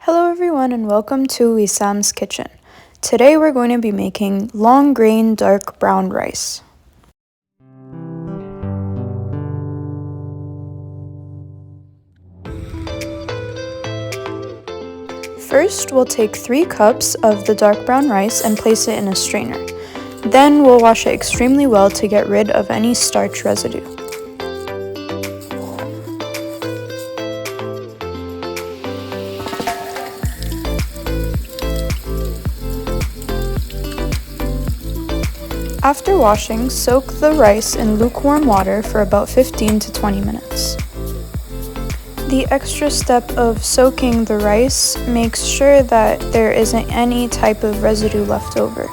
Hello everyone and welcome to Wisam's Kitchen. Today we're going to be making long grain dark brown rice. First, we'll take 3 cups of the dark brown rice and place it in a strainer. Then we'll wash it extremely well to get rid of any starch residue. After washing, soak the rice in lukewarm water for about 15 to 20 minutes. The extra step of soaking the rice makes sure that there isn't any type of residue left over.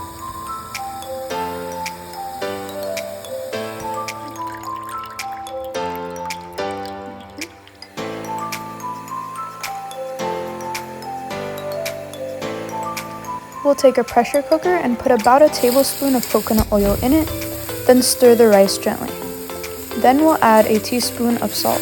We'll take a pressure cooker and put about a tablespoon of coconut oil in it, then stir the rice gently. Then we'll add a teaspoon of salt.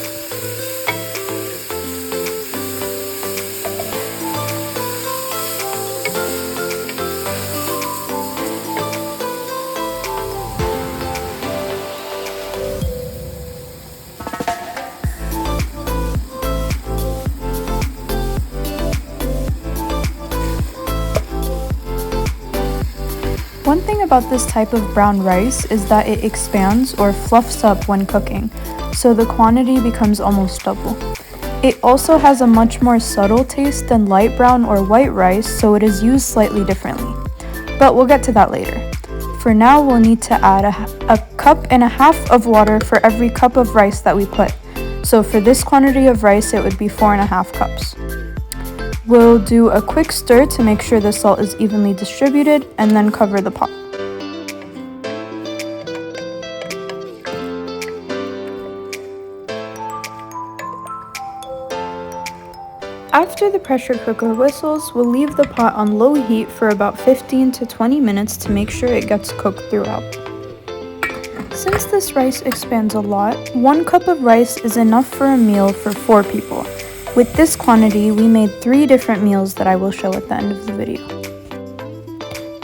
One thing about this type of brown rice is that it expands or fluffs up when cooking, so the quantity becomes almost double. It also has a much more subtle taste than light brown or white rice, so it is used slightly differently. But we'll get to that later. For now, we'll need to add a cup and a half of water for every cup of rice that we put. So for this quantity of rice, it would be 4.5 cups. We'll do a quick stir to make sure the salt is evenly distributed and then cover the pot. After the pressure cooker whistles, we'll leave the pot on low heat for about 15 to 20 minutes to make sure it gets cooked throughout. Since this rice expands a lot, 1 cup of rice is enough for a meal for 4 people. With this quantity, we made 3 different meals that I will show at the end of the video.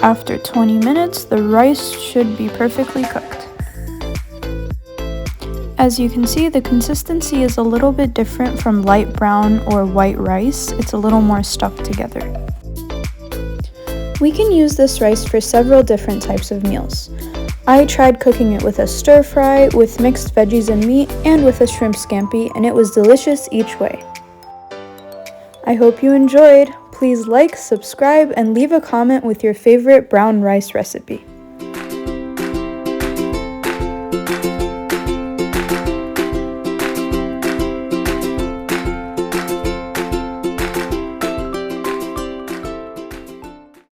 After 20 minutes, the rice should be perfectly cooked. As you can see, the consistency is a little bit different from light brown or white rice. It's a little more stuck together. We can use this rice for several different types of meals. I tried cooking it with a stir fry, with mixed veggies and meat, and with a shrimp scampi, and it was delicious each way. I hope you enjoyed. Please like, subscribe, and leave a comment with your favorite brown rice recipe.